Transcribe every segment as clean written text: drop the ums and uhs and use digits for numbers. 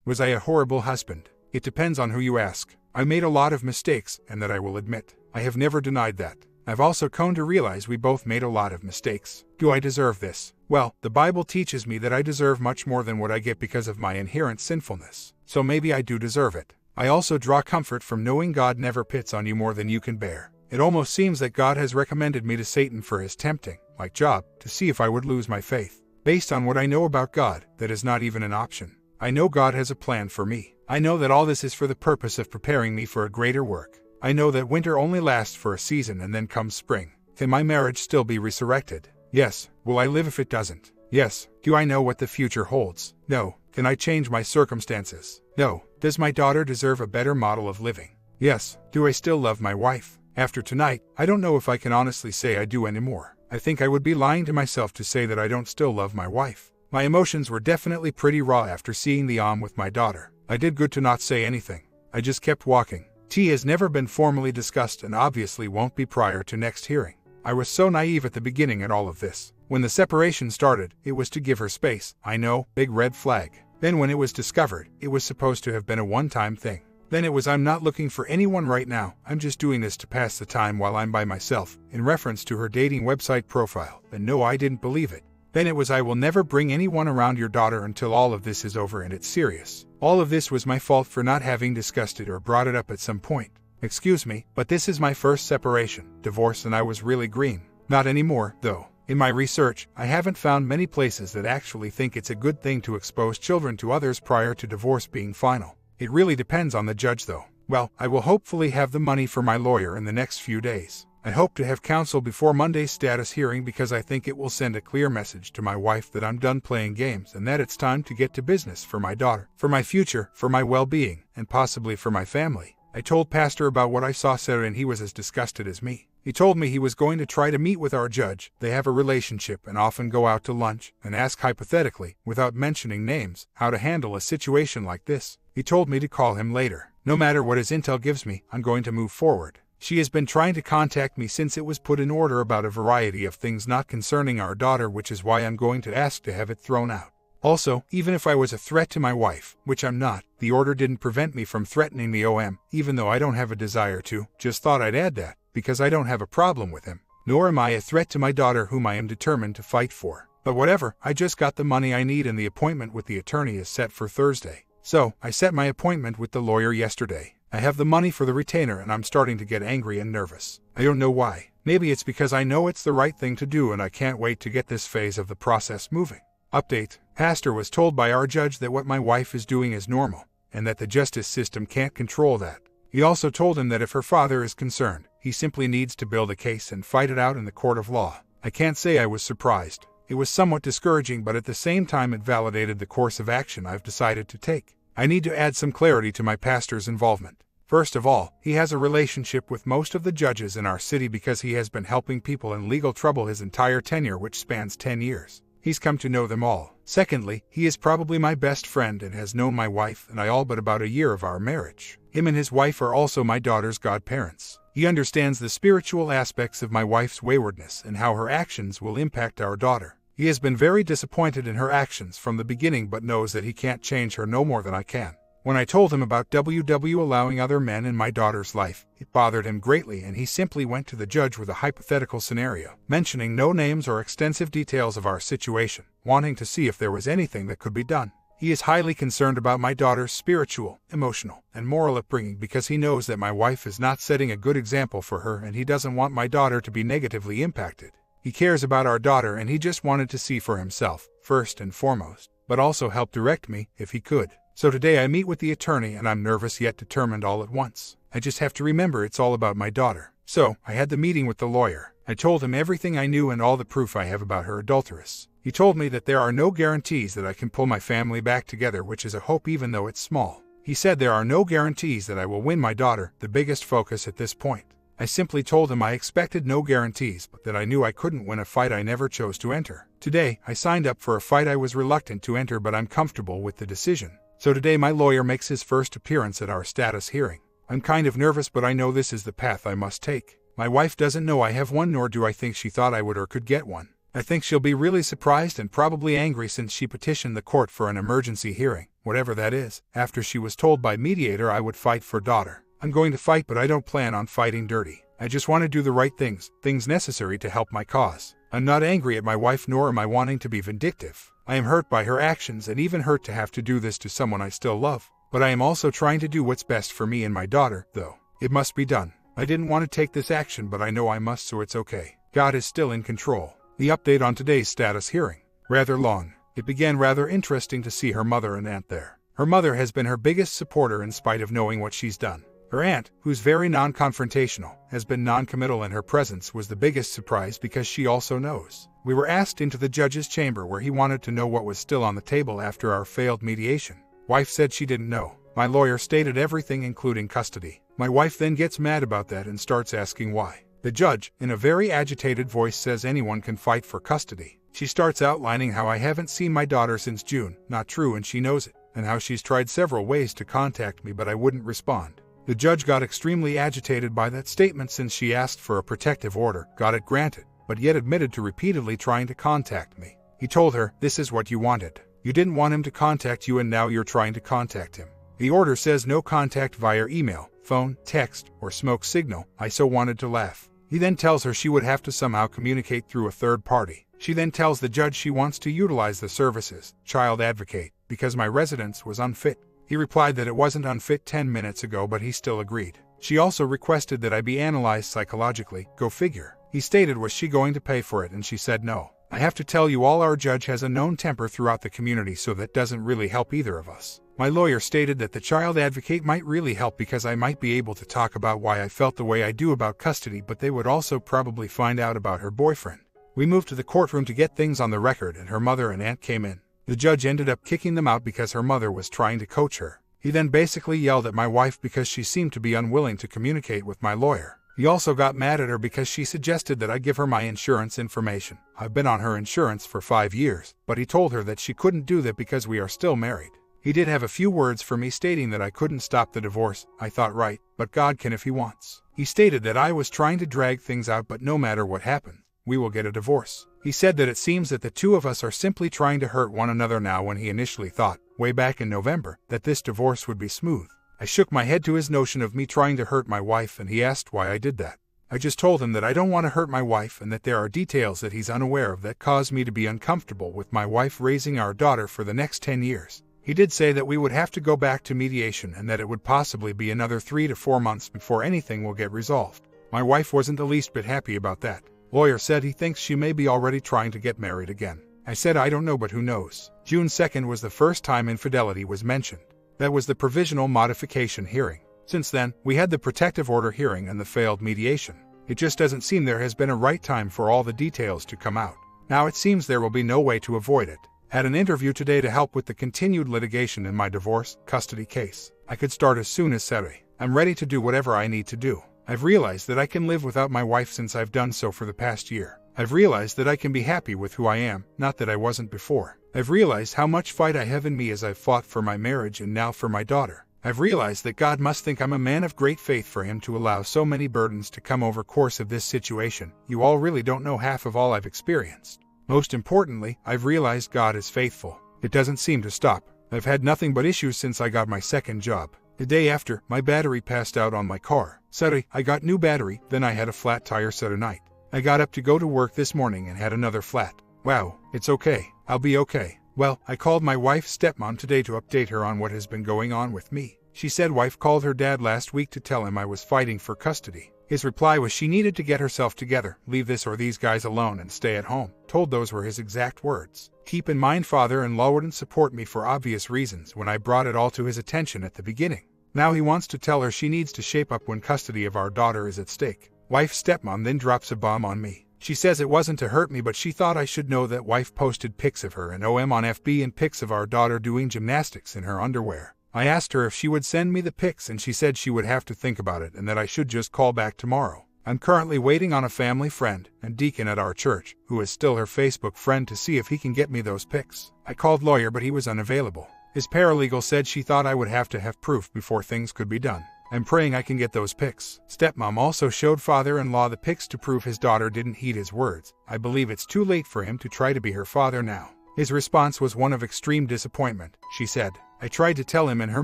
Was I a horrible husband? It depends on who you ask. I made a lot of mistakes, and that I will admit. I have never denied that. I've also come to realize we both made a lot of mistakes. Do I deserve this? Well, the Bible teaches me that I deserve much more than what I get because of my inherent sinfulness. So maybe I do deserve it. I also draw comfort from knowing God never pits on you more than you can bear. It almost seems that God has recommended me to Satan for his tempting, like Job, to see if I would lose my faith. Based on what I know about God, that is not even an option. I know God has a plan for me. I know that all this is for the purpose of preparing me for a greater work. I know that winter only lasts for a season and then comes spring. Can my marriage still be resurrected? Yes. Will I live if it doesn't? Yes. Do I know what the future holds? No. Can I change my circumstances? No. Does my daughter deserve a better model of living? Yes. Do I still love my wife? After tonight, I don't know if I can honestly say I do anymore. I think I would be lying to myself to say that I don't still love my wife. My emotions were definitely pretty raw after seeing the with my daughter. I did good to not say anything. I just kept walking. Tea has never been formally discussed and obviously won't be prior to next hearing. I was so naive at the beginning at all of this. When the separation started, it was to give her space. I know, big red flag. Then when it was discovered, it was supposed to have been a one-time thing. Then it was I'm not looking for anyone right now, I'm just doing this to pass the time while I'm by myself, in reference to her dating website profile. And no, I didn't believe it. Then it was I will never bring anyone around your daughter until all of this is over and it's serious. All of this was my fault for not having discussed it or brought it up at some point. Excuse me, but this is my first separation, divorce, and I was really green. Not anymore, though. In my research, I haven't found many places that actually think it's a good thing to expose children to others prior to divorce being final. It really depends on the judge though. Well, I will hopefully have the money for my lawyer in the next few days. I hope to have counsel before Monday's status hearing because I think it will send a clear message to my wife that I'm done playing games and that it's time to get to business for my daughter, for my future, for my well-being, and possibly for my family. I told Pastor about what I saw Sarah and he was as disgusted as me. He told me he was going to try to meet with our judge. They have a relationship and often go out to lunch and ask hypothetically, without mentioning names, how to handle a situation like this. He told me to call him later. No matter what his intel gives me, I'm going to move forward. She has been trying to contact me since it was put in order about a variety of things not concerning our daughter, which is why I'm going to ask to have it thrown out. Also, even if I was a threat to my wife, which I'm not, the order didn't prevent me from threatening the even though I don't have a desire to. Just thought I'd add that, because I don't have a problem with him. Nor am I a threat to my daughter whom I am determined to fight for. But whatever, I just got the money I need and the appointment with the attorney is set for Thursday. So, I set my appointment with the lawyer yesterday. I have the money for the retainer and I'm starting to get angry and nervous. I don't know why. Maybe it's because I know it's the right thing to do and I can't wait to get this phase of the process moving. Update. Pastor was told by our judge that what my wife is doing is normal, and that the justice system can't control that. He also told him that if her father is concerned, he simply needs to build a case and fight it out in the court of law. I can't say I was surprised. It was somewhat discouraging, but at the same time it validated the course of action I've decided to take. I need to add some clarity to my pastor's involvement. First of all, he has a relationship with most of the judges in our city because he has been helping people in legal trouble his entire tenure, which spans 10 years. He's come to know them all. Secondly, he is probably my best friend and has known my wife and I all but about a year of our marriage. Him and his wife are also my daughter's godparents. He understands the spiritual aspects of my wife's waywardness and how her actions will impact our daughter. He has been very disappointed in her actions from the beginning but knows that he can't change her no more than I can. When I told him about WW allowing other men in my daughter's life, it bothered him greatly and he simply went to the judge with a hypothetical scenario, mentioning no names or extensive details of our situation, wanting to see if there was anything that could be done. He is highly concerned about my daughter's spiritual, emotional, and moral upbringing because he knows that my wife is not setting a good example for her and he doesn't want my daughter to be negatively impacted. He cares about our daughter and he just wanted to see for himself, first and foremost, but also help direct me, if he could. So today I meet with the attorney and I'm nervous yet determined all at once. I just have to remember it's all about my daughter. So, I had the meeting with the lawyer. I told him everything I knew and all the proof I have about her adulteress. He told me that there are no guarantees that I can pull my family back together, which is a hope even though it's small. He said there are no guarantees that I will win my daughter, the biggest focus at this point. I simply told him I expected no guarantees, but that I knew I couldn't win a fight I never chose to enter. Today, I signed up for a fight I was reluctant to enter, but I'm comfortable with the decision. So today my lawyer makes his first appearance at our status hearing. I'm kind of nervous, but I know this is the path I must take. My wife doesn't know I have one, nor do I think she thought I would or could get one. I think she'll be really surprised and probably angry since she petitioned the court for an emergency hearing. whatever that is. After she was told by mediator I would fight for daughter. I'm going to fight, but I don't plan on fighting dirty. I just want to do the right things necessary to help my cause. I'm not angry at my wife, nor am I wanting to be vindictive. I am hurt by her actions and even hurt to have to do this to someone I still love. But I am also trying to do what's best for me and my daughter, though. It must be done. I didn't want to take this action, but I know I must, so it's okay. God is still in control. The update on today's status hearing. Rather long. It began rather interesting to see her mother and aunt there. Her mother has been her biggest supporter in spite of knowing what she's done. Her aunt, who's very non-confrontational, has been non-committal, and her presence was the biggest surprise because she also knows. We were asked into the judge's chamber where he wanted to know what was still on the table after our failed mediation. Wife said she didn't know. My lawyer stated everything including custody. My wife then gets mad about that and starts asking why. The judge, in a very agitated voice, says anyone can fight for custody. She starts outlining how I haven't seen my daughter since June, not true, and she knows it, and how she's tried several ways to contact me but I wouldn't respond. The judge got extremely agitated by that statement since she asked for a protective order, got it granted, but yet admitted to repeatedly trying to contact me. He told her, "This is what you wanted. You didn't want him to contact you and now you're trying to contact him." The order says no contact via email, phone, text, or smoke signal. I so wanted to laugh. He then tells her she would have to somehow communicate through a third party. She then tells the judge she wants to utilize the services, child advocate, because my residence was unfit. He replied that it wasn't unfit 10 minutes ago, but he still agreed. She also requested that I be analyzed psychologically, go figure. He stated was she going to pay for it, and she said no. I have to tell you all, our judge has a known temper throughout the community, so that doesn't really help either of us. My lawyer stated that the child advocate might really help because I might be able to talk about why I felt the way I do about custody, but they would also probably find out about her boyfriend. We moved to the courtroom to get things on the record, and her mother and aunt came in. The judge ended up kicking them out because her mother was trying to coach her. He then basically yelled at my wife because she seemed to be unwilling to communicate with my lawyer. He also got mad at her because she suggested that I give her my insurance information. I've been on her insurance for 5 years, but he told her that she couldn't do that because we are still married. He did have a few words for me stating that I couldn't stop the divorce. I thought, right, but God can if he wants. He stated that I was trying to drag things out, but no matter what happened, we will get a divorce. He said that it seems that the two of us are simply trying to hurt one another now, when he initially thought, way back in November, that this divorce would be smooth. I shook my head to his notion of me trying to hurt my wife, and he asked why I did that. I just told him that I don't want to hurt my wife and that there are details that he's unaware of that caused me to be uncomfortable with my wife raising our daughter for the next 10 years. He did say that we would have to go back to mediation and that it would possibly be another 3 to 4 months before anything will get resolved. My wife wasn't the least bit happy about that. Lawyer said he thinks she may be already trying to get married again. I said I don't know, but who knows. June 2nd was the first time infidelity was mentioned. That was the provisional modification hearing. Since then, we had the protective order hearing and the failed mediation. It just doesn't seem there has been a right time for all the details to come out. Now it seems there will be no way to avoid it. Had an interview today to help with the continued litigation in my divorce custody case. I could start as soon as Saturday. I'm ready to do whatever I need to do. I've realized that I can live without my wife since I've done so for the past year. I've realized that I can be happy with who I am, not that I wasn't before. I've realized how much fight I have in me as I've fought for my marriage and now for my daughter. I've realized that God must think I'm a man of great faith for him to allow so many burdens to come over course of this situation. You all really don't know half of all I've experienced. Most importantly, I've realized God is faithful. It doesn't seem to stop. I've had nothing but issues since I got my second job. The day after, my battery passed out on my car. Saturday, I got new battery, then I had a flat tire Saturday night. I got up to go to work this morning and had another flat. Wow, it's okay. I'll be okay. Well, I called my wife's stepmom today to update her on what has been going on with me. She said wife called her dad last week to tell him I was fighting for custody. His reply was she needed to get herself together, leave this or these guys alone and stay at home. Told those were his exact words. Keep in mind father-in-law wouldn't support me for obvious reasons when I brought it all to his attention at the beginning. Now he wants to tell her she needs to shape up when custody of our daughter is at stake. Wife's stepmom then drops a bomb on me. She says it wasn't to hurt me, but she thought I should know that wife posted pics of her and OM on FB and pics of our daughter doing gymnastics in her underwear. I asked her if she would send me the pics and she said she would have to think about it and that I should just call back tomorrow. I'm currently waiting on a family friend and deacon at our church, who is still her Facebook friend, to see if he can get me those pics. I called lawyer but he was unavailable. His paralegal said she thought I would have to have proof before things could be done. I'm praying I can get those pics. Stepmom also showed father-in-law the pics to prove his daughter didn't heed his words. I believe it's too late for him to try to be her father now. His response was one of extreme disappointment. She said, I tried to tell him and her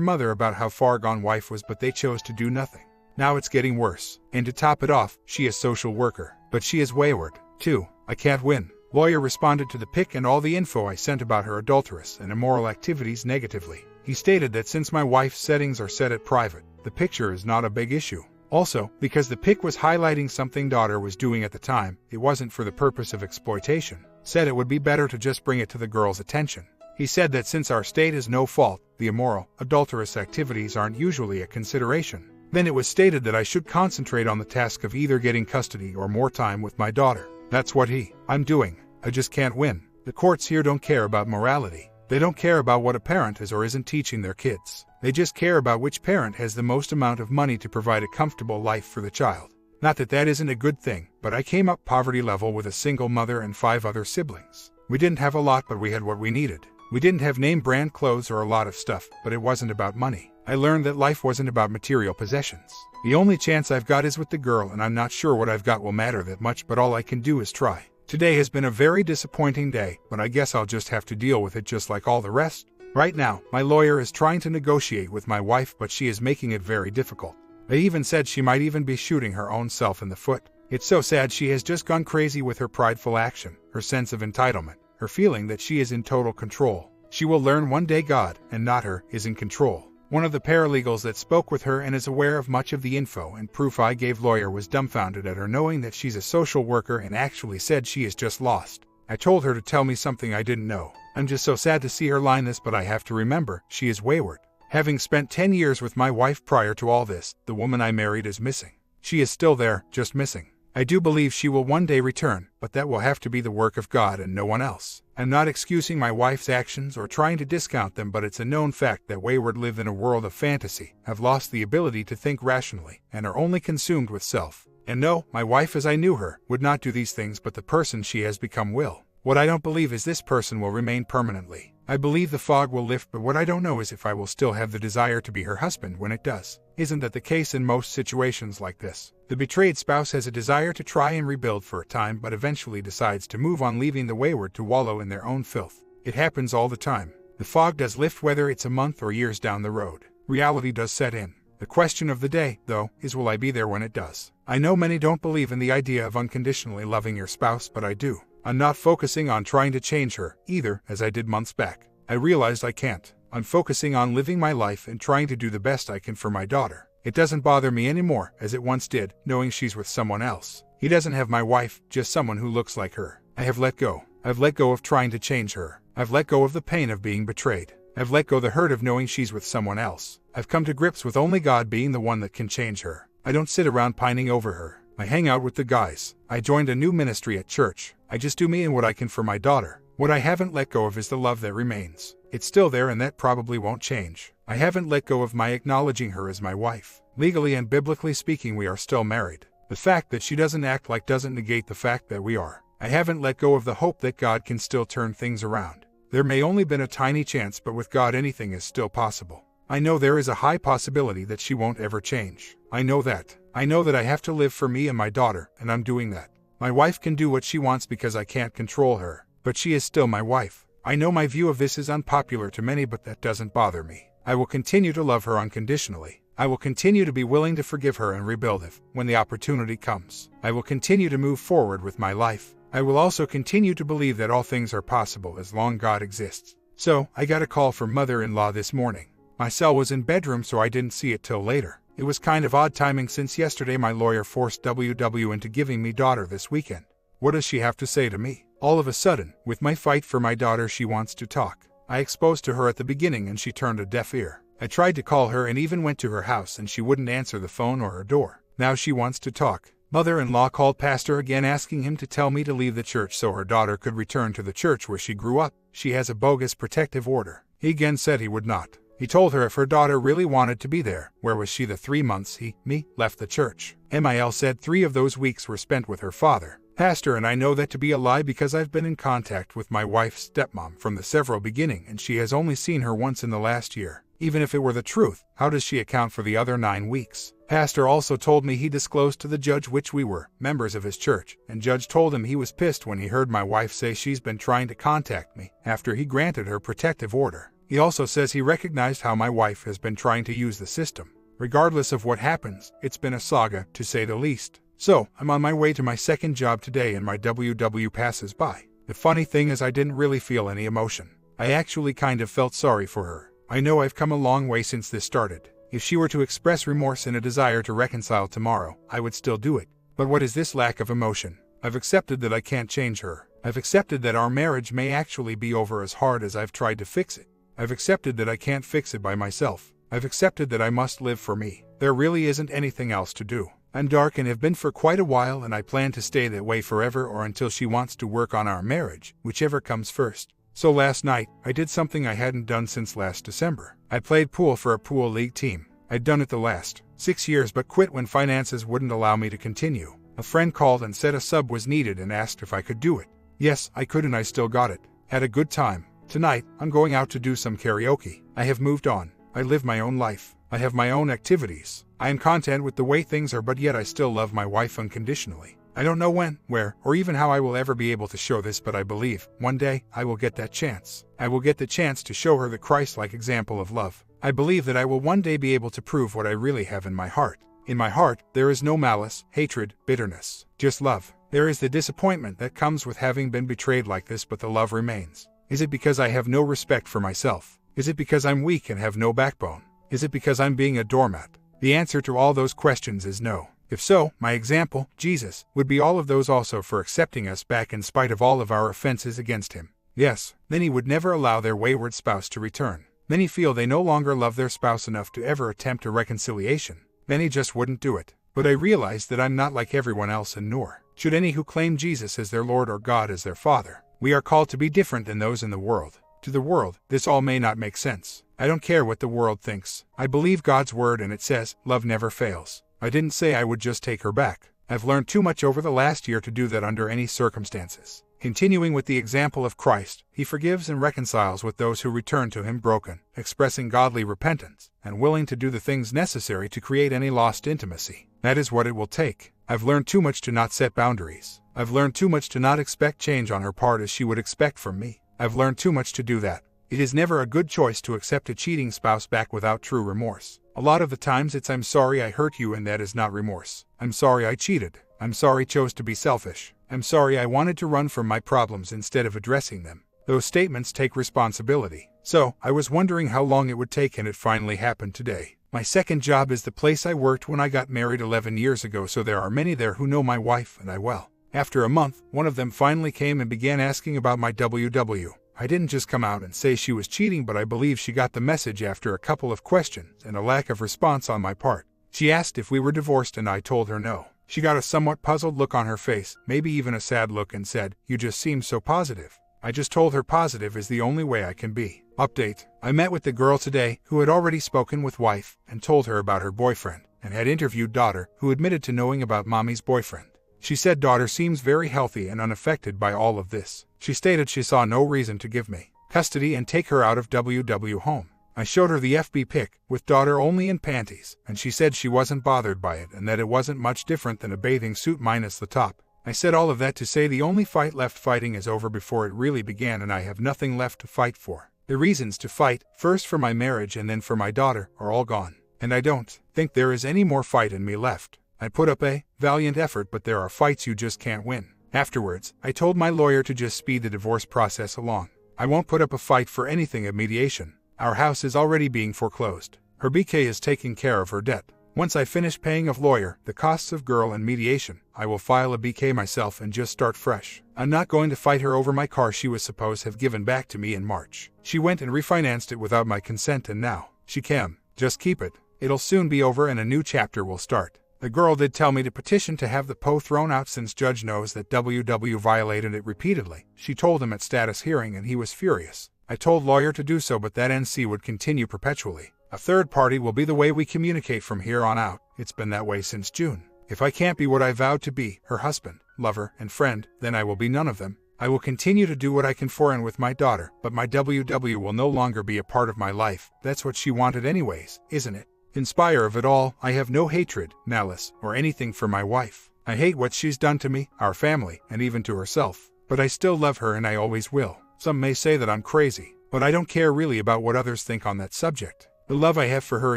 mother about how far gone wife was, but they chose to do nothing. Now it's getting worse. And to top it off, she is social worker. But she is wayward, too. I can't win. Lawyer responded to the pic and all the info I sent about her adulterous and immoral activities negatively. He stated that since my wife's settings are set at private, the picture is not a big issue. Also, because the pic was highlighting something daughter was doing at the time, it wasn't for the purpose of exploitation. Said it would be better to just bring it to the girl's attention. He said that since our state is no fault, the immoral, adulterous activities aren't usually a consideration. Then it was stated that I should concentrate on the task of either getting custody or more time with my daughter. That's what I'm doing. I just can't win. The courts here don't care about morality. They don't care about what a parent is or isn't teaching their kids. They just care about which parent has the most amount of money to provide a comfortable life for the child. Not that that isn't a good thing, but I came up poverty level with a single mother and 5 other siblings. We didn't have a lot, but we had what we needed. We didn't have name brand clothes or a lot of stuff, but it wasn't about money. I learned that life wasn't about material possessions. The only chance I've got is with the girl, and I'm not sure what I've got will matter that much, but all I can do is try. Today has been a very disappointing day, but I guess I'll just have to deal with it just like all the rest. Right now, my lawyer is trying to negotiate with my wife, but she is making it very difficult. They even said she might even be shooting her own self in the foot. It's so sad. She has just gone crazy with her prideful action, her sense of entitlement, her feeling that she is in total control. She will learn one day God, and not her, is in control. One of the paralegals that spoke with her and is aware of much of the info and proof I gave lawyer was dumbfounded at her knowing that she's a social worker and actually said she is just lost. I told her to tell me something I didn't know. I'm just so sad to see her line this, but I have to remember, she is wayward. Having spent 10 years with my wife prior to all this, the woman I married is missing. She is still there, just missing. I do believe she will one day return, but that will have to be the work of God and no one else. I'm not excusing my wife's actions or trying to discount them, but it's a known fact that wayward live in a world of fantasy, have lost the ability to think rationally, and are only consumed with self. And no, my wife as I knew her, would not do these things, but the person she has become will. What I don't believe is this person will remain permanently. I believe the fog will lift, but what I don't know is if I will still have the desire to be her husband when it does. Isn't that the case in most situations like this? The betrayed spouse has a desire to try and rebuild for a time, but eventually decides to move on, leaving the wayward to wallow in their own filth. It happens all the time. The fog does lift whether it's a month or years down the road. Reality does set in. The question of the day, though, is will I be there when it does? I know many don't believe in the idea of unconditionally loving your spouse, but I do. I'm not focusing on trying to change her, either, as I did months back. I realized I can't. I'm focusing on living my life and trying to do the best I can for my daughter. It doesn't bother me anymore, as it once did, knowing she's with someone else. He doesn't have my wife, just someone who looks like her. I have let go. I've let go of trying to change her. I've let go of the pain of being betrayed. I've let go the hurt of knowing she's with someone else. I've come to grips with only God being the one that can change her. I don't sit around pining over her. I hang out with the guys. I joined a new ministry at church. I just do me and what I can for my daughter. What I haven't let go of is the love that remains. It's still there and that probably won't change. I haven't let go of my acknowledging her as my wife. Legally and biblically speaking, we are still married. The fact that she doesn't act like doesn't negate the fact that we are. I haven't let go of the hope that God can still turn things around. There may only been a tiny chance, but with God anything is still possible. I know there is a high possibility that she won't ever change. I know that. I know that I have to live for me and my daughter, and I'm doing that. My wife can do what she wants because I can't control her, but she is still my wife. I know my view of this is unpopular to many, but that doesn't bother me. I will continue to love her unconditionally. I will continue to be willing to forgive her and rebuild if, when the opportunity comes. I will continue to move forward with my life. I will also continue to believe that all things are possible as long God exists. So, I got a call from mother-in-law this morning. My cell was in bedroom, so I didn't see it till later. It was kind of odd timing since yesterday my lawyer forced WW into giving me daughter this weekend. What does she have to say to me? All of a sudden, with my fight for my daughter, she wants to talk. I exposed to her at the beginning and she turned a deaf ear. I tried to call her and even went to her house and she wouldn't answer the phone or her door. Now she wants to talk. Mother-in-law called pastor again asking him to tell me to leave the church so her daughter could return to the church where she grew up. She has a bogus protective order. He again said he would not. He told her if her daughter really wanted to be there, where was she the 3 months me, left the church? MIL said 3 of those weeks were spent with her father. Pastor, and I know that to be a lie because I've been in contact with my wife's stepmom from the several beginning and she has only seen her once in the last year. Even if it were the truth, how does she account for the other 9 weeks? Pastor also told me he disclosed to the judge which we were, members of his church, and judge told him he was pissed when he heard my wife say she's been trying to contact me after he granted her protective order. He also says he recognized how my wife has been trying to use the system. Regardless of what happens, it's been a saga, to say the least. So, I'm on my way to my second job today and my WW passes by. The funny thing is I didn't really feel any emotion. I actually kind of felt sorry for her. I know I've come a long way since this started. If she were to express remorse and a desire to reconcile tomorrow, I would still do it. But what is this lack of emotion? I've accepted that I can't change her. I've accepted that our marriage may actually be over as hard as I've tried to fix it. I've accepted that I can't fix it by myself. I've accepted that I must live for me. There really isn't anything else to do. I'm dark and have been for quite a while, and I plan to stay that way forever or until she wants to work on our marriage, whichever comes first. So last night, I did something I hadn't done since last December. I played pool for a pool league team. I'd done it the last 6 years but quit when finances wouldn't allow me to continue. A friend called and said a sub was needed and asked if I could do it. Yes, I could and I still got it. Had a good time. Tonight, I'm going out to do some karaoke. I have moved on. I live my own life. I have my own activities. I am content with the way things are, but yet I still love my wife unconditionally. I don't know when, where, or even how I will ever be able to show this, but I believe, one day, I will get that chance. I will get the chance to show her the Christ-like example of love. I believe that I will one day be able to prove what I really have in my heart. In my heart, there is no malice, hatred, bitterness, just love. There is the disappointment that comes with having been betrayed like this, but the love remains. Is it because I have no respect for myself? Is it because I'm weak and have no backbone? Is it because I'm being a doormat? The answer to all those questions is no. If so, my example, Jesus, would be all of those also for accepting us back in spite of all of our offenses against him. Yes, then he would never allow their wayward spouse to return. Many feel they no longer love their spouse enough to ever attempt a reconciliation. Many just wouldn't do it. But I realize that I'm not like everyone else, and nor should any who claim Jesus as their Lord or God as their Father. We are called to be different than those in the world. To the world, this all may not make sense. I don't care what the world thinks. I believe God's word and it says, love never fails. I didn't say I would just take her back. I've learned too much over the last year to do that under any circumstances. Continuing with the example of Christ, he forgives and reconciles with those who return to him broken, expressing godly repentance, and willing to do the things necessary to create any lost intimacy. That is what it will take. I've learned too much to not set boundaries. I've learned too much to not expect change on her part as she would expect from me. I've learned too much to do that. It is never a good choice to accept a cheating spouse back without true remorse. A lot of the times it's I'm sorry I hurt you, and that is not remorse. I'm sorry I cheated. I'm sorry I chose to be selfish. I'm sorry I wanted to run from my problems instead of addressing them. Those statements take responsibility. So, I was wondering how long it would take, and it finally happened today. My second job is the place I worked when I got married 11 years ago, so there are many there who know my wife and I well. After a month, one of them finally came and began asking about my WW. I didn't just come out and say she was cheating, but I believe she got the message after a couple of questions and a lack of response on my part. She asked if we were divorced and I told her no. She got a somewhat puzzled look on her face, maybe even a sad look, and said, "You just seem so positive." I just told her positive is the only way I can be. Update: I met with the girl today who had already spoken with wife and told her about her boyfriend, and had interviewed daughter who admitted to knowing about mommy's boyfriend. She said daughter seems very healthy and unaffected by all of this. She stated she saw no reason to give me custody and take her out of WW home. I showed her the FB pic, with daughter only in panties, and she said she wasn't bothered by it and that it wasn't much different than a bathing suit minus the top. I said all of that to say the only fight left fighting is over before it really began, and I have nothing left to fight for. The reasons to fight, first for my marriage and then for my daughter, are all gone. And I don't think there is any more fight in me left. I put up a valiant effort, but there are fights you just can't win. Afterwards, I told my lawyer to just speed the divorce process along. I won't put up a fight for anything of mediation. Our house is already being foreclosed. Her BK is taking care of her debt. Once I finish paying of lawyer, the costs of girl and mediation, I will file a BK myself and just start fresh. I'm not going to fight her over my car she was supposed to have given back to me in March. She went and refinanced it without my consent, and now she can just keep it. It'll soon be over and a new chapter will start. The girl did tell me to petition to have the PO thrown out since judge knows that WW violated it repeatedly. She told him at status hearing and he was furious. I told lawyer to do so, but that NC would continue perpetually. A third party will be the way we communicate from here on out. It's been that way since June. If I can't be what I vowed to be, her husband, lover, and friend, then I will be none of them. I will continue to do what I can for and with my daughter, but my WW will no longer be a part of my life. That's what she wanted anyways, isn't it? In spite of it all, I have no hatred, malice, or anything for my wife. I hate what she's done to me, our family, and even to herself. But I still love her and I always will. Some may say that I'm crazy, but I don't care really about what others think on that subject. The love I have for her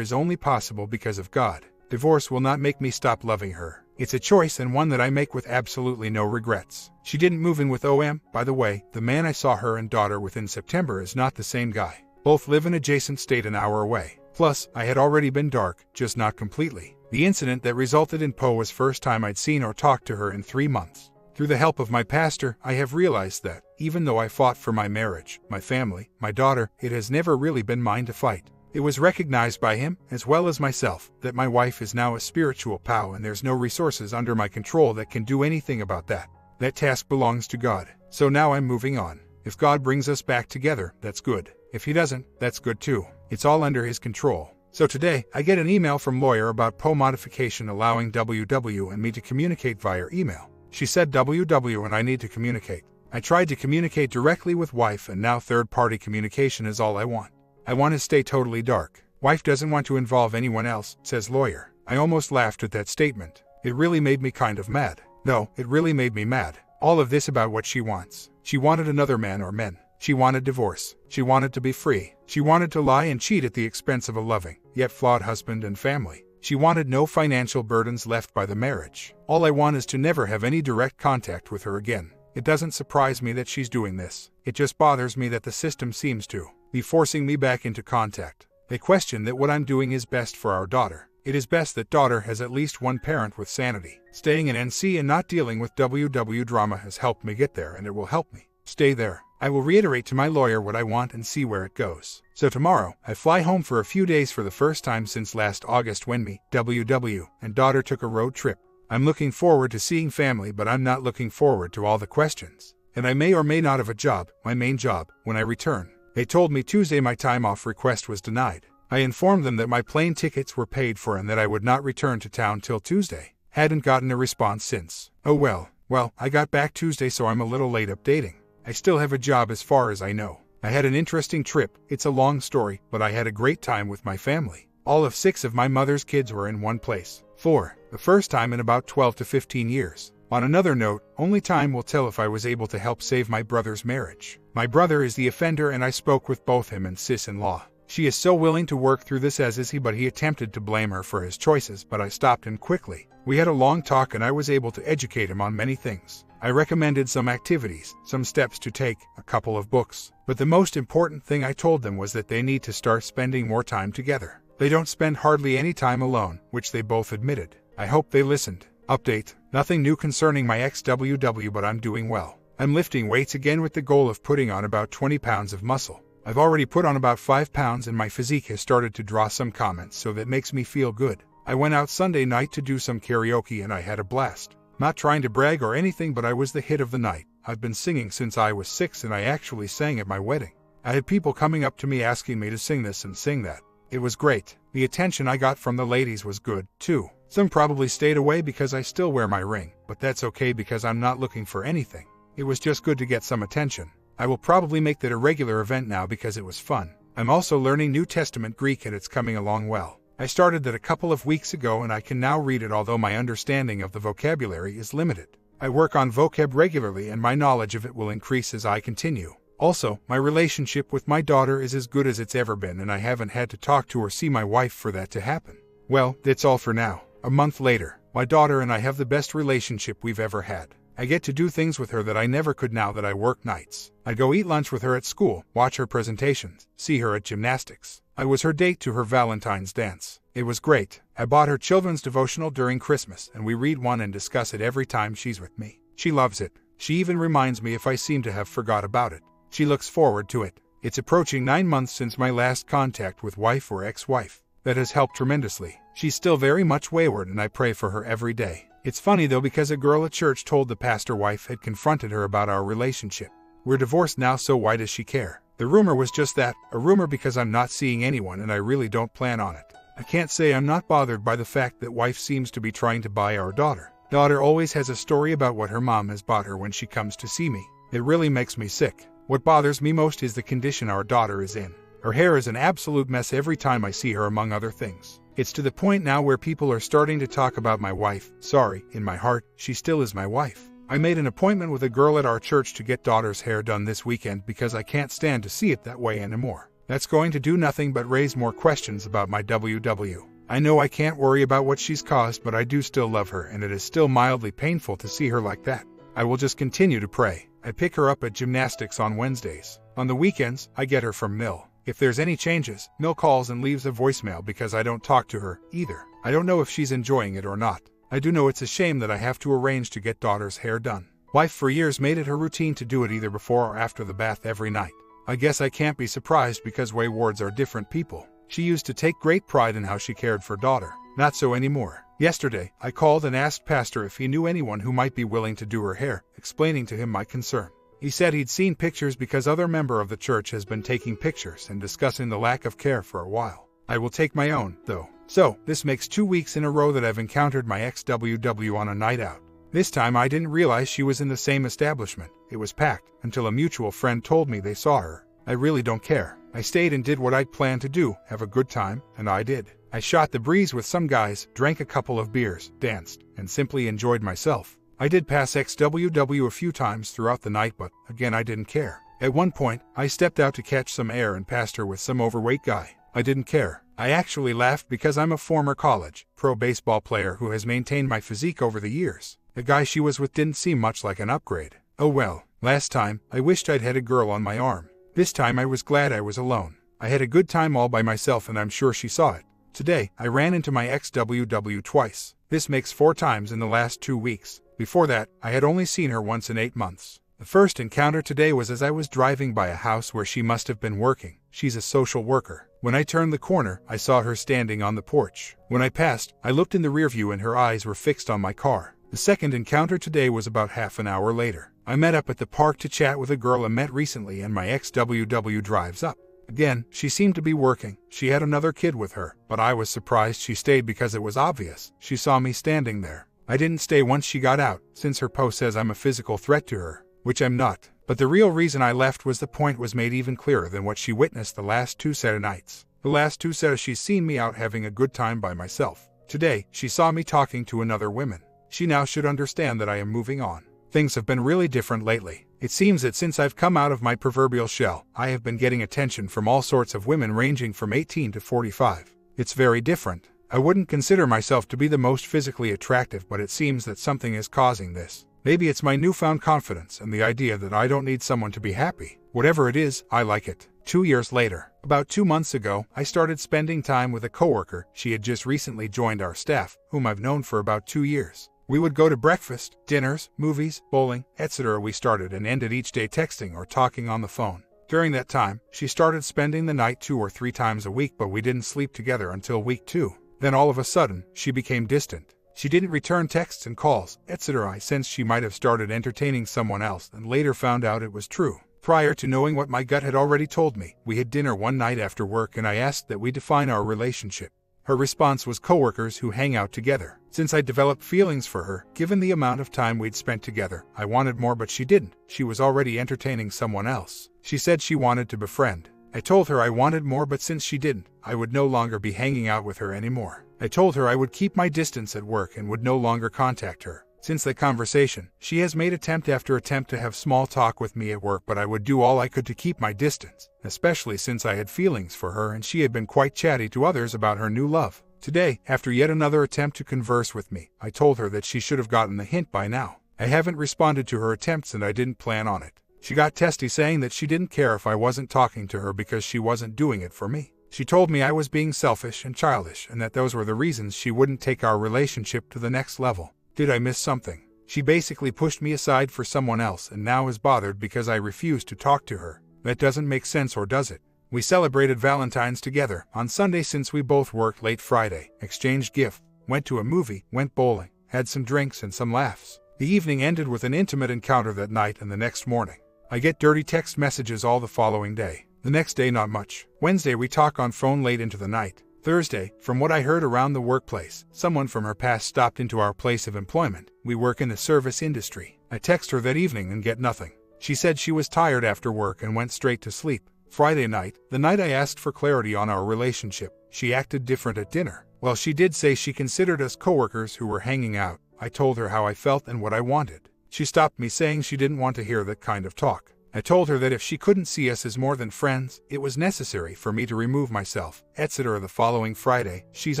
is only possible because of God. Divorce will not make me stop loving her. It's a choice and one that I make with absolutely no regrets. She didn't move in with OM, by the way. The man I saw her and daughter with in September is not the same guy. Both live in adjacent state an hour away. Plus, I had already been dark, just not completely. The incident that resulted in Poe was first time I'd seen or talked to her in 3 months. Through the help of my pastor, I have realized that, even though I fought for my marriage, my family, my daughter, it has never really been mine to fight. It was recognized by him, as well as myself, that my wife is now a spiritual POW and there's no resources under my control that can do anything about that. That task belongs to God. So now I'm moving on. If God brings us back together, that's good. If he doesn't, that's good too. It's all under his control. So today, I get an email from lawyer about PO modification allowing WW and me to communicate via email. She said WW and I need to communicate. I tried to communicate directly with wife and now third-party communication is all I want. I want to stay totally dark. Wife doesn't want to involve anyone else, says lawyer. I almost laughed at that statement. It really made me kind of mad. No, it really made me mad. All of this about what she wants. She wanted another man or men. She wanted divorce. She wanted to be free. She wanted to lie and cheat at the expense of a loving, yet flawed husband and family. She wanted no financial burdens left by the marriage. All I want is to never have any direct contact with her again. It doesn't surprise me that she's doing this. It just bothers me that the system seems to be forcing me back into contact. They question that what I'm doing is best for our daughter. It is best that daughter has at least one parent with sanity. Staying in NC and not dealing with WW drama has helped me get there and it will help me stay there. I will reiterate to my lawyer what I want and see where it goes. So tomorrow, I fly home for a few days for the first time since last August when me, WW, and daughter took a road trip. I'm looking forward to seeing family but I'm not looking forward to all the questions. And I may or may not have a job, my main job, when I return. They told me Tuesday my time off request was denied. I informed them that my plane tickets were paid for and that I would not return to town till Tuesday. Hadn't gotten a response since. Oh well, I got back Tuesday so I'm a little late updating. I still have a job as far as I know. I had an interesting trip. It's a long story, but I had a great time with my family. All of 6 of my mother's kids were in one place. 4. The first time in about 12 to 15 years. On another note, only time will tell if I was able to help save my brother's marriage. My brother is the offender and I spoke with both him and sis-in-law. She is so willing to work through this as is he, but he attempted to blame her for his choices, but I stopped him quickly. We had a long talk and I was able to educate him on many things. I recommended some activities, some steps to take, a couple of books. But the most important thing I told them was that they need to start spending more time together. They don't spend hardly any time alone, which they both admitted. I hope they listened. Update: nothing new concerning my ex-WW, but I'm doing well. I'm lifting weights again with the goal of putting on about 20 pounds of muscle. I've already put on about 5 pounds and my physique has started to draw some comments, so that makes me feel good. I went out Sunday night to do some karaoke and I had a blast. Not trying to brag or anything, but I was the hit of the night. I've been singing since I was 6 and I actually sang at my wedding. I had people coming up to me asking me to sing this and sing that. It was great. The attention I got from the ladies was good, too. Some probably stayed away because I still wear my ring, but that's okay because I'm not looking for anything. It was just good to get some attention. I will probably make that a regular event now because it was fun. I'm also learning New Testament Greek and it's coming along well. I started that a couple of weeks ago and I can now read it, although my understanding of the vocabulary is limited. I work on vocab regularly and my knowledge of it will increase as I continue. Also, my relationship with my daughter is as good as it's ever been and I haven't had to talk to or see my wife for that to happen. Well, that's all for now. A month later, my daughter and I have the best relationship we've ever had. I get to do things with her that I never could now that I work nights. I go eat lunch with her at school, watch her presentations, see her at gymnastics. I was her date to her Valentine's dance. It was great. I bought her children's devotional during Christmas and we read one and discuss it every time she's with me. She loves it. She even reminds me if I seem to have forgot about it. She looks forward to it. It's approaching 9 months since my last contact with wife or ex-wife. That has helped tremendously. She's still very much wayward and I pray for her every day. It's funny though because a girl at church told the pastor wife had confronted her about our relationship. We're divorced now, so why does she care? The rumor was just that, a rumor because I'm not seeing anyone and I really don't plan on it. I can't say I'm not bothered by the fact that wife seems to be trying to buy our daughter. Daughter always has a story about what her mom has bought her when she comes to see me. It really makes me sick. What bothers me most is the condition our daughter is in. Her hair is an absolute mess every time I see her, among other things. It's to the point now where people are starting to talk about my wife. Sorry, in my heart, she still is my wife. I made an appointment with a girl at our church to get daughter's hair done this weekend because I can't stand to see it that way anymore. That's going to do nothing but raise more questions about my WW. I know I can't worry about what she's caused, but I do still love her, and it is still mildly painful to see her like that. I will just continue to pray. I pick her up at gymnastics on Wednesdays. On the weekends, I get her from Mill. If there's any changes, Mill calls and leaves a voicemail because I don't talk to her, either. I don't know if she's enjoying it or not. I do know it's a shame that I have to arrange to get daughter's hair done. Wife for years made it her routine to do it either before or after the bath every night. I guess I can't be surprised because Waywards are different people. She used to take great pride in how she cared for daughter. Not so anymore. Yesterday, I called and asked Pastor if he knew anyone who might be willing to do her hair, explaining to him my concern. He said he'd seen pictures because other member of the church has been taking pictures and discussing the lack of care for a while. I will take my own, though. So, this makes 2 weeks in a row that I've encountered my ex-WW on a night out. This time I didn't realize she was in the same establishment. It was packed, until a mutual friend told me they saw her. I really don't care. I stayed and did what I'd planned to do, have a good time, and I did. I shot the breeze with some guys, drank a couple of beers, danced, and simply enjoyed myself. I did pass ex-WW a few times throughout the night, but, again, I didn't care. At one point, I stepped out to catch some air and passed her with some overweight guy. I didn't care. I actually laughed because I'm a former college, pro baseball player who has maintained my physique over the years. The guy she was with didn't seem much like an upgrade. Oh well, last time, I wished I'd had a girl on my arm. This time I was glad I was alone. I had a good time all by myself and I'm sure she saw it. Today, I ran into my ex-WW twice. This makes 4 times in the last 2 weeks. Before that, I had only seen her once in 8 months. The first encounter today was as I was driving by a house where she must have been working. She's a social worker. When I turned the corner, I saw her standing on the porch. When I passed, I looked in the rearview and her eyes were fixed on my car. The second encounter today was about half an hour later. I met up at the park to chat with a girl I met recently and my ex-WW drives up. Again, she seemed to be working. She had another kid with her, but I was surprised she stayed because it was obvious. She saw me standing there. I didn't stay once she got out, since her post says I'm a physical threat to her, which I'm not. But the real reason I left was the point was made even clearer than what she witnessed the last 2 set of nights. The last 2 says she's seen me out having a good time by myself. Today, she saw me talking to another woman. She now should understand that I am moving on. Things have been really different lately. It seems that since I've come out of my proverbial shell, I have been getting attention from all sorts of women ranging from 18 to 45. It's very different. I wouldn't consider myself to be the most physically attractive, but it seems that something is causing this. Maybe it's my newfound confidence and the idea that I don't need someone to be happy. Whatever it is, I like it. 2 years later, about 2 months ago, I started spending time with a coworker. She had just recently joined our staff, whom I've known for about 2 years. We would go to breakfast, dinners, movies, bowling, etc. We started and ended each day texting or talking on the phone. During that time, she started spending the night 2 or 3 times a week, but we didn't sleep together until week 2. Then all of a sudden, she became distant. She didn't return texts and calls, etc. I sensed she might have started entertaining someone else and later found out it was true. Prior to knowing what my gut had already told me, we had dinner one night after work and I asked that we define our relationship. Her response was coworkers who hang out together. Since I developed feelings for her, given the amount of time we'd spent together, I wanted more but she didn't. She was already entertaining someone else. She said she wanted to befriend. I told her I wanted more, but since she didn't, I would no longer be hanging out with her anymore. I told her I would keep my distance at work and would no longer contact her. Since that conversation, she has made attempt after attempt to have small talk with me at work, but I would do all I could to keep my distance, especially since I had feelings for her and she had been quite chatty to others about her new love. Today, after yet another attempt to converse with me, I told her that she should have gotten the hint by now. I haven't responded to her attempts and I didn't plan on it. She got testy saying that she didn't care if I wasn't talking to her because she wasn't doing it for me. She told me I was being selfish and childish and that those were the reasons she wouldn't take our relationship to the next level. Did I miss something? She basically pushed me aside for someone else and now is bothered because I refused to talk to her. That doesn't make sense, or does it? We celebrated Valentine's together on Sunday since we both worked late Friday, exchanged gifts, went to a movie, went bowling, had some drinks and some laughs. The evening ended with an intimate encounter that night and the next morning. I get dirty text messages all the following day. The next day not much. Wednesday we talk on phone late into the night. Thursday, from what I heard around the workplace, someone from her past stopped into our place of employment. We work in the service industry. I text her that evening and get nothing. She said she was tired after work and went straight to sleep. Friday night, the night I asked for clarity on our relationship, She acted different at dinner. Well, she did say she considered us coworkers who were hanging out. I told her how I felt and what I wanted. She stopped me, saying she didn't want to hear that kind of talk. I told her that if she couldn't see us as more than friends, it was necessary for me to remove myself, etc. The following Friday, she's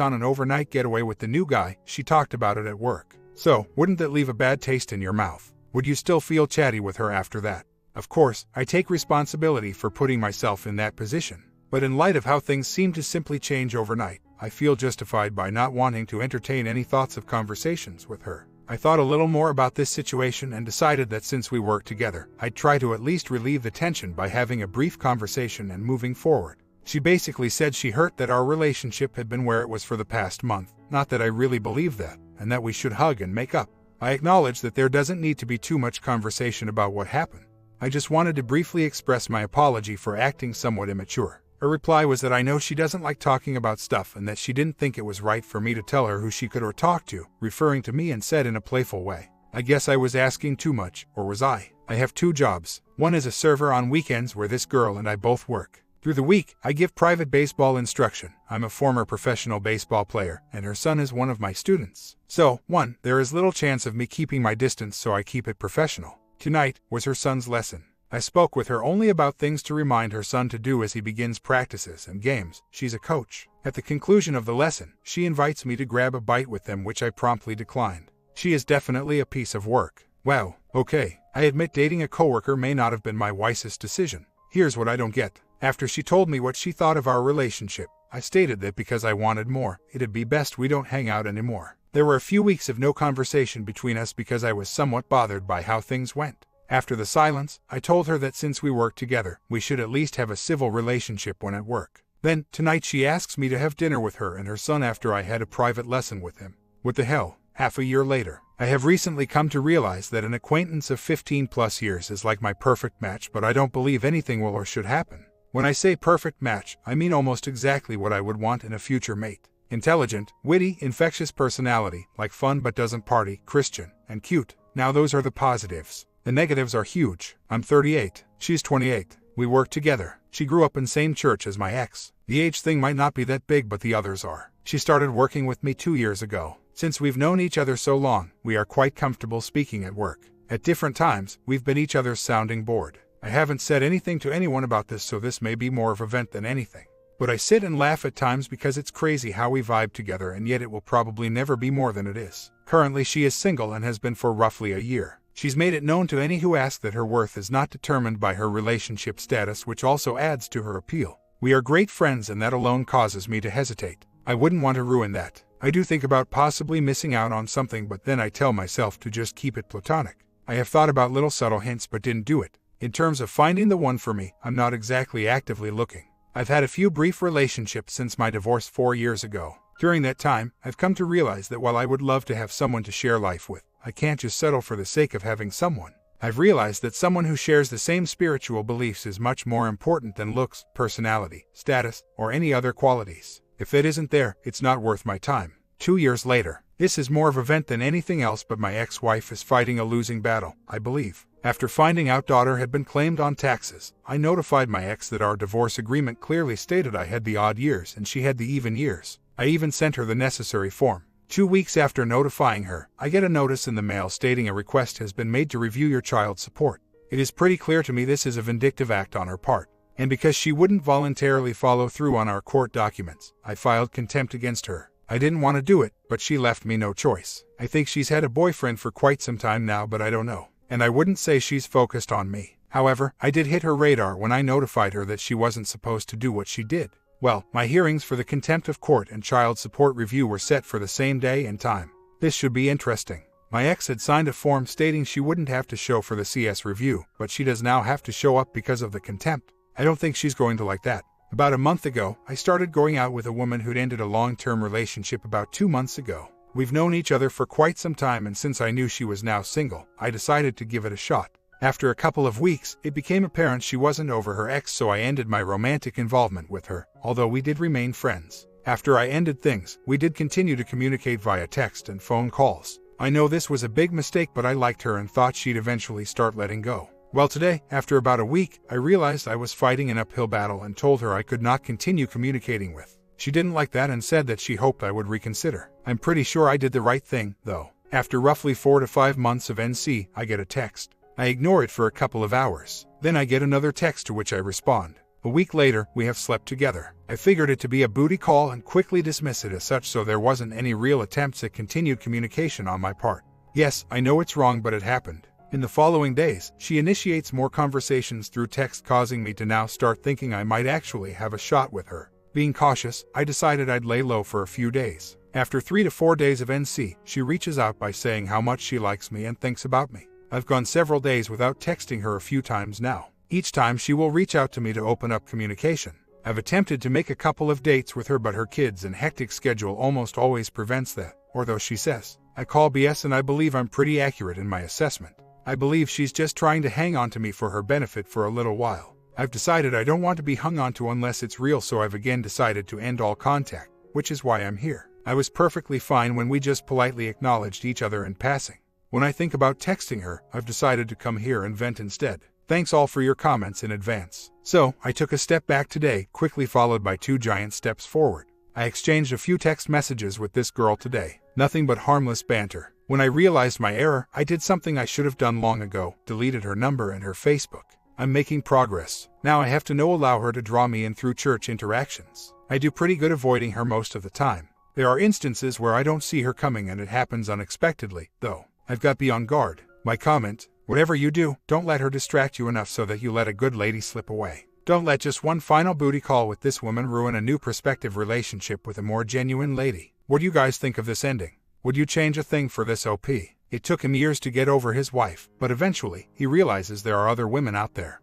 on an overnight getaway with the new guy. She talked about it at work. So, wouldn't that leave a bad taste in your mouth? Would you still feel chatty with her after that? Of course, I take responsibility for putting myself in that position. But in light of how things seem to simply change overnight, I feel justified by not wanting to entertain any thoughts of conversations with her. I thought a little more about this situation and decided that since we work together, I'd try to at least relieve the tension by having a brief conversation and moving forward. She basically said she hurt that our relationship had been where it was for the past month, not that I really believe that, and that we should hug and make up. I acknowledge that there doesn't need to be too much conversation about what happened. I just wanted to briefly express my apology for acting somewhat immature. Her reply was that I know she doesn't like talking about stuff and that she didn't think it was right for me to tell her who she could or talk to, referring to me, and said in a playful way, "I guess I was asking too much, or was I? I have 2 jobs. One is a server on weekends where this girl and I both work. Through the week, I give private baseball instruction. I'm a former professional baseball player, and her son is one of my students. So, 1, there is little chance of me keeping my distance, so I keep it professional. Tonight was her son's lesson. I spoke with her only about things to remind her son to do as he begins practices and games. She's a coach. At the conclusion of the lesson, she invites me to grab a bite with them, which I promptly declined. She is definitely a piece of work. Wow, okay, I admit dating a coworker may not have been my wisest decision. Here's what I don't get. After she told me what she thought of our relationship, I stated that because I wanted more, it'd be best we don't hang out anymore. There were a few weeks of no conversation between us because I was somewhat bothered by how things went. After the silence, I told her that since we work together, we should at least have a civil relationship when at work. Then, tonight she asks me to have dinner with her and her son after I had a private lesson with him. What the hell? Half a year later. I have recently come to realize that an acquaintance of 15+ years is like my perfect match, but I don't believe anything will or should happen. When I say perfect match, I mean almost exactly what I would want in a future mate. Intelligent, witty, infectious personality, like fun but doesn't party, Christian, and cute. Now those are the positives. The negatives are huge. I'm 38. She's 28. We work together. She grew up in same church as my ex. The age thing might not be that big, but the others are. She started working with me 2 years ago. Since we've known each other so long, we are quite comfortable speaking at work. At different times, we've been each other's sounding board. I haven't said anything to anyone about this, so this may be more of a vent than anything. But I sit and laugh at times because it's crazy how we vibe together, and yet it will probably never be more than it is. Currently she is single and has been for roughly a year. She's made it known to any who ask that her worth is not determined by her relationship status, which also adds to her appeal. We are great friends, and that alone causes me to hesitate. I wouldn't want to ruin that. I do think about possibly missing out on something, but then I tell myself to just keep it platonic. I have thought about little subtle hints but didn't do it. In terms of finding the one for me, I'm not exactly actively looking. I've had a few brief relationships since my divorce 4 years ago. During that time, I've come to realize that while I would love to have someone to share life with, I can't just settle for the sake of having someone. I've realized that someone who shares the same spiritual beliefs is much more important than looks, personality, status, or any other qualities. If that isn't there, it's not worth my time. 2 years later, this is more of a vent than anything else, but my ex-wife is fighting a losing battle, I believe. After finding out daughter had been claimed on taxes, I notified my ex that our divorce agreement clearly stated I had the odd years and she had the even years. I even sent her the necessary form. 2 weeks after notifying her, I get a notice in the mail stating a request has been made to review your child support. It is pretty clear to me this is a vindictive act on her part. And because she wouldn't voluntarily follow through on our court documents, I filed contempt against her. I didn't want to do it, but she left me no choice. I think she's had a boyfriend for quite some time now, but I don't know. And I wouldn't say she's focused on me. However, I did hit her radar when I notified her that she wasn't supposed to do what she did. Well, my hearings for the contempt of court and child support review were set for the same day and time. This should be interesting. My ex had signed a form stating she wouldn't have to show for the CS review, but she does now have to show up because of the contempt. I don't think she's going to like that. About a month ago, I started going out with a woman who'd ended a long-term relationship about 2 months ago. We've known each other for quite some time, and since I knew she was now single, I decided to give it a shot. After a couple of weeks, it became apparent she wasn't over her ex, so I ended my romantic involvement with her, although we did remain friends. After I ended things, we did continue to communicate via text and phone calls. I know this was a big mistake, but I liked her and thought she'd eventually start letting go. Well, today, after about a week, I realized I was fighting an uphill battle and told her I could not continue communicating with. She didn't like that and said that she hoped I would reconsider. I'm pretty sure I did the right thing, though. After roughly 4 to 5 months of NC, I get a text. I ignore it for a couple of hours. Then I get another text to which I respond. A week later, we have slept together. I figured it to be a booty call and quickly dismiss it as such, so there wasn't any real attempts at continued communication on my part. Yes, I know it's wrong, but it happened. In the following days, she initiates more conversations through text, causing me to now start thinking I might actually have a shot with her. Being cautious, I decided I'd lay low for a few days. After 3 to 4 days of NC, she reaches out by saying how much she likes me and thinks about me. I've gone several days without texting her a few times now. Each time she will reach out to me to open up communication. I've attempted to make a couple of dates with her, but her kids and hectic schedule almost always prevents that. Or though she says, I call BS, and I believe I'm pretty accurate in my assessment. I believe she's just trying to hang on to me for her benefit for a little while. I've decided I don't want to be hung on to unless it's real, so I've again decided to end all contact, which is why I'm here. I was perfectly fine when we just politely acknowledged each other in passing. When I think about texting her, I've decided to come here and vent instead. Thanks all for your comments in advance. So, I took a step back today, quickly followed by 2 giant steps forward. I exchanged a few text messages with this girl today. Nothing but harmless banter. When I realized my error, I did something I should have done long ago, deleted her number and her Facebook. I'm making progress. Now I have to allow her to draw me in through church interactions. I do pretty good avoiding her most of the time. There are instances where I don't see her coming and it happens unexpectedly, though. I've got to be on guard. My comment: whatever you do, don't let her distract you enough so that you let a good lady slip away. Don't let just one final booty call with this woman ruin a new prospective relationship with a more genuine lady. What do you guys think of this ending? Would you change a thing for this OP? It took him years to get over his wife, but eventually, he realizes there are other women out there.